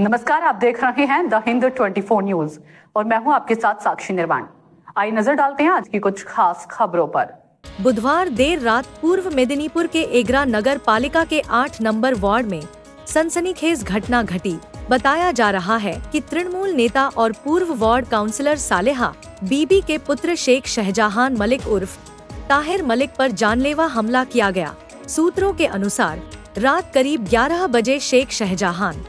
नमस्कार, आप देख रहे हैं द हिंद 24 न्यूज और मैं हूं आपके साथ साक्षी निर्वाण। आइए नजर डालते हैं आज की कुछ खास खबरों पर। बुधवार देर रात पूर्व मेदिनीपुर के एगरा नगर पालिका के 8 नंबर वार्ड में सनसनीखेज घटना घटी। बताया जा रहा है कि तृणमूल नेता और पूर्व वार्ड काउंसलर सालेहा बीबी के पुत्र शेख शहजहान मलिक उर्फ ताहिर मलिक पर जानलेवा हमला किया गया। सूत्रों के अनुसार रात करीब 11 बजे शेख शहजहान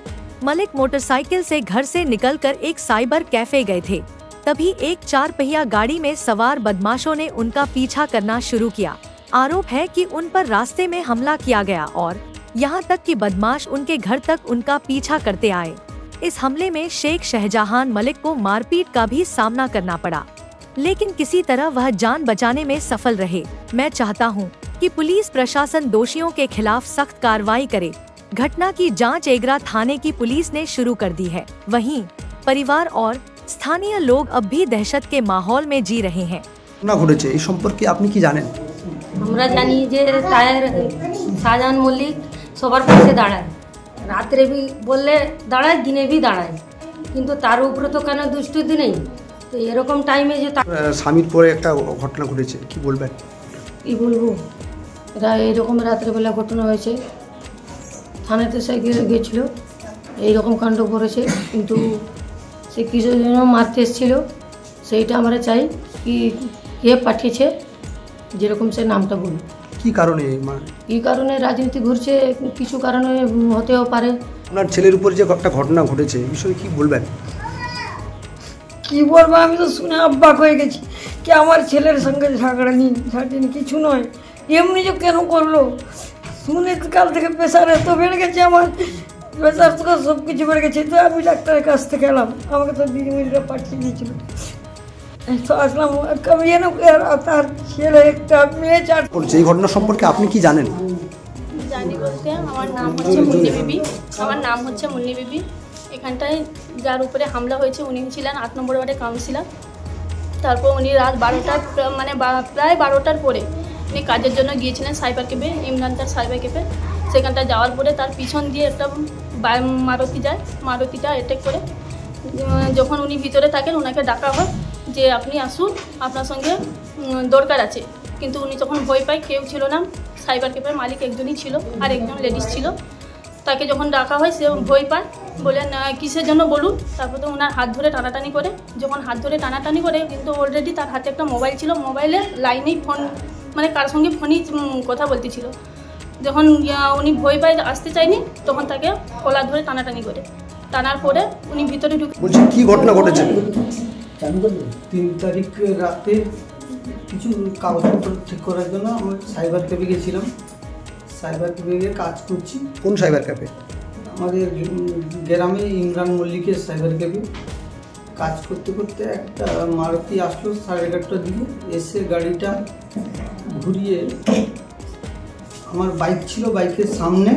मलिक मोटरसाइकिल से घर से निकलकर एक साइबर कैफे गए थे। तभी एक 4 पहिया गाड़ी में सवार बदमाशों ने उनका पीछा करना शुरू किया। आरोप है कि उन पर रास्ते में हमला किया गया और यहां तक कि बदमाश उनके घर तक उनका पीछा करते आए। इस हमले में शेख शहजहान मलिक को मारपीट का भी सामना करना पड़ा, लेकिन किसी तरह वह जान बचाने में सफल रहे। मैं चाहता हूं कि पुलिस प्रशासन दोषियों के खिलाफ सख्त कार्रवाई करे। घटना की जांच एगरा थाने की पुलिस ने शुरू कर दी है। वहीं परिवार और स्थानीय लोग अब भी दहशत के माहौल में जी रहे हैं। না ঘটেছে এই সম্পর্কে আপনি কি জানেন? আমরা জানি যে তায়ের শাহজাহান মল্লিক সবার পাশে দাঁড়ায়, রাত্রে भी বললে দাঁড়ায়, দিনে भी দাঁড়ায়, কিন্তু তার উপরে তো কেন দুষ্টুতি নেই। তো এরকম টাইমে যে স্বামীর পরে একটা ঘটনা ঘটেছে, কি বলবেন? কি বলবো, এরকম রাত্রেবেলা ঘটনা হয়েছে, থানাতে সে গিয়েছিল, এইরকম কাণ্ড করেছে, কিন্তু সে কিসের জন্য মারতে এসেছিল সেইটা আমরা চাই কি কে পাঠিয়েছে, যেরকম সে নামটা বলুন। কি কারণে কি কারণে রাজনীতি ঘুরছে, কিছু কারণে হতেও পারে। আপনার ছেলের উপর যে একটা ঘটনা ঘটেছে এই বিষয়ে কি বলবেন? কি বলবো, আমি তো শুনে অবাক হয়ে গেছি কি আমার ছেলের সঙ্গে ঝাড়িনি কিছু নয়, এমনি যে কেন করলো শুনে কাল থেকে প্রেশার এত বেড়ে গেছে, আমার প্রেশার তো সব কিছু বেড়ে গেছে। তো আমি ডাক্তারের কাছ থেকে এলাম, আমাকে তো দিদিমণিরা পাঠিয়ে দিয়েছিল, তো আসলাম। তার ছেলে একটা মেয়ে 4। এই ঘটনা সম্পর্কে আপনি কি জানেন? জানি বলতে আমার নাম হচ্ছে মুন্নি বিবি। এখানটায় যার উপরে হামলা হয়েছে উনি ছিলেন 8 নম্বর ওয়ার্ডের কাউন্সিলর। তারপর উনি রাত 12টা মানে প্রায় 12টার পরে উনি কাজের জন্য গিয়েছিলেন সাইবার ক্যাফে, ইমরান তার সাইবার ক্যাফে। সেখানটা যাওয়ার পরে তার পিছন দিয়ে একটা মারুতিটা অ্যাটাক করে। যখন উনি ভিতরে থাকেন ওনাকে ডাকা হয় যে আপনি আসুন, আপনার সঙ্গে দরকার আছে, কিন্তু উনি তখন ভয় পায়, কেউ ছিল না, সাইবার ক্যাফের মালিক একজনই ছিল আর একজন লেডিস ছিল। তাকে যখন ডাকা হয় সে ভয় পায়, বলেন কিসের জন্য বলুন। তারপর তো ওনার হাত ধরে টানাটানি করে, যখন হাত ধরে টানাটানি করে কিন্তু অলরেডি তার হাতে একটা মোবাইল ছিল, মোবাইলের লাইনেই ফোন মানে কার সঙ্গে ফোনই কথা বলতেছিল। যখন উনি ভয় পায় আসতে চায়নি তখন তাকে কলার ধরে টানাটানি করে, টানার পরে উনি ভিতরে ঢুকে। বলছি কি ঘটনা ঘটেছে? 3 তারিখ রাতে কিছু কাগজপত্র ঠিক করার জন্য আমরা সাইবার ক্যাফে গেছিলাম। সাইবার ক্যাফে গিয়ে কাজ করছি। কোন সাইবার ক্যাফে? আমাদের গ্রামে ইমরান মল্লিকের সাইবার ক্যাফে কাজ করতে করতে একটা মারুতি আসলো 11:30টার দিকে, এসে গাড়িটা ঘুরিয়ে আমার বাইক ছিল, বাইকের সামনে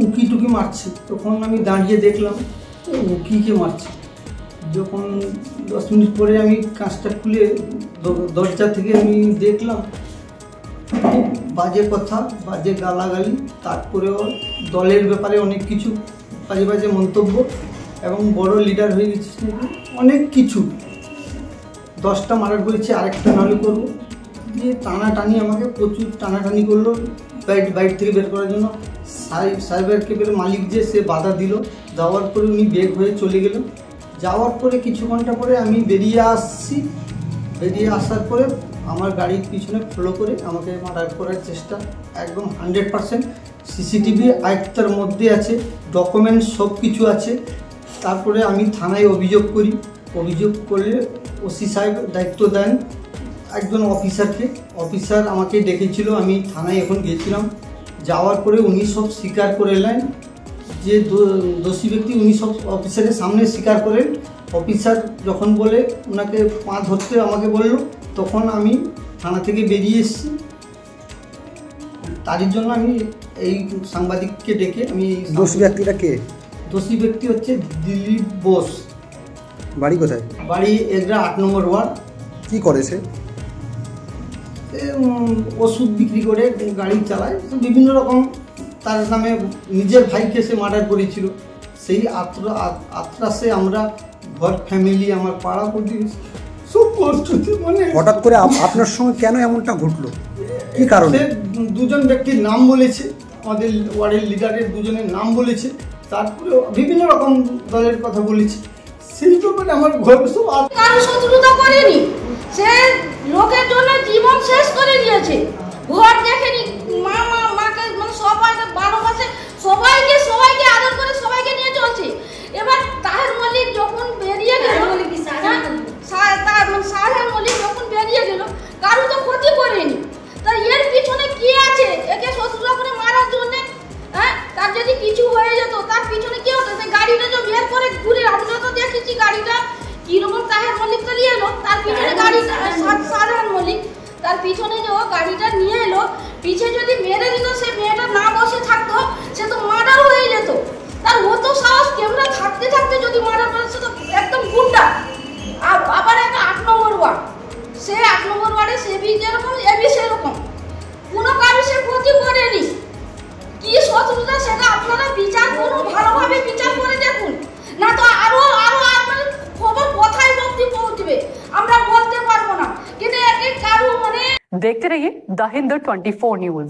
উকি টুকি মারছে। তখন আমি দাঁড়িয়ে দেখলাম উকিকে মারছে। যখন 10 মিনিট পরে আমি কাঁচটা খুলে দরজা থেকে আমি দেখলাম বাজে কথা, বাজে গালাগালি, তারপরেও দলের ব্যাপারে অনেক কিছু বাজে বাজে মন্তব্য, এবং বড় লিডার হয়ে গেছে অনেক কিছু। 10টা মারার বলেছে, আরেকটা নাহলে করবো দিয়ে টানাটানি, আমাকে প্রচুর টানাটানি করলো বাইক থেকে বের করার জন্য। সাইবার ক্যাফের মালিক যে সে বাধা দিল, যাওয়ার পরে উনি বেগ হয়ে চলে গেল। যাওয়ার পরে কিছু ঘন্টা পরে আমি বেরিয়ে আসছি, বেরিয়ে আসার পরে আমার গাড়ির পিছনে ফলো করে আমাকে মার্ডার করার চেষ্টা, একদম 100% সিসিটিভি আয়ত্তের মধ্যে আছে, ডকুমেন্টস সব কিছু আছে। তারপরে আমি থানায় অভিযোগ করি, অভিযোগ করলে ওসি সাহেব দায়িত্ব দেন একজন অফিসারকে। অফিসার আমাকে ডেকেছিল, আমি থানায় এখন গিয়েছিলাম। যাওয়ার পরে উনি সব স্বীকার করে নেন যে দোষী ব্যক্তি, উনি সব অফিসারের সামনে স্বীকার করেন। অফিসার যখন বলে ওনাকে পা ধরতে আমাকে বলল, তখন আমি থানা থেকে বেরিয়ে এসেছি। তারই জন্য আমি এই সাংবাদিককে ডেকে আমি। দোষী ব্যক্তিটা কে? দোষী ব্যক্তি হচ্ছে দিলীপ বোস। বাড়ি কোথায়? বাড়ি এগরা 8 নম্বর ওয়ার্ড। কি করে সে? ওষুধ বিক্রি করে, গাড়ি চালায়, বিভিন্ন রকম তার নামে নিজের ভাইকে সে মার্ডার করেছিল। সেই আত্রাসে আমরা ঘর ফ্যামিলি আমার পাড়া প্রতিবেশী সব কষ্টতে মানে হঠাৎ করে আপনার সঙ্গে কেন এমনটা ঘটলো, কি কারণে? সে দুজন ব্যক্তির নাম বলেছে, আমাদের ওয়ার্ডের লিডারের দুজনের নাম বলেছে, তারপরে বিভিন্ন রকম দলের কথা বলেছে। সেই ব্যাপারে আমার ঘর সব কারো শত্রুতা করেনি, সে লোকের জন্য জীবন শেষ করে দিয়েছে। ঘর দেখেনি, মাকে মানে সবাইকে ভালোবাসে, সবাইকে আদর করে সবাইকে নিয়ে চলছে। এবার তাহের মল্লিক যখন বেরিয়ে গেল, শাহজাহান মল্লিক যখন বেরিয়ে গেল, কারো তো ক্ষতি করেনি। তা এর পিছনে কি আছে? একে শত্রুতা করে মারার জন্য, হ্যাঁ? তার যদি কিছু হয়ে যেত তার পিছনে কি হতো? সে গাড়িটা যে বের করে ঘুরে, আমরা তো দেখেছি গাড়িটা কিরকম তাহের মল্লিক তো নিয়ে এলো, তার পিছনে গাড়িটা শাহজাহান মল্লিক তার পিছনে যে ও গাড়িটা নিয়ে এলো, পিছে যদি মেরে দিত, সে মেয়েটা না বসে থাকতো, সে তো মার্ডার হয়ে যেত। তার হতো সাহস, ক্যামেরা থাকতে থাকতে যদি মার্ডার করে, সে তো একদম গুন্ডা। আবার একটা 8 নম্বর ওয়ার্ড, সে 8 নম্বর ওয়ার্ডে সে বি যেরকম এ বি সেরকম, কোনো কারো সে ক্ষতি করেনি। কি শত্রুতা সেটা আপনারা বিচার করুন, ভালোভাবে বিচার করে দেখুন, না তো আরো আপনার খবর কোথায় পৌঁছবে আমরা বলতে পারবো না। কিন্তু একে কারো মানে देखते रहिए द हिंद 24 न्यूज।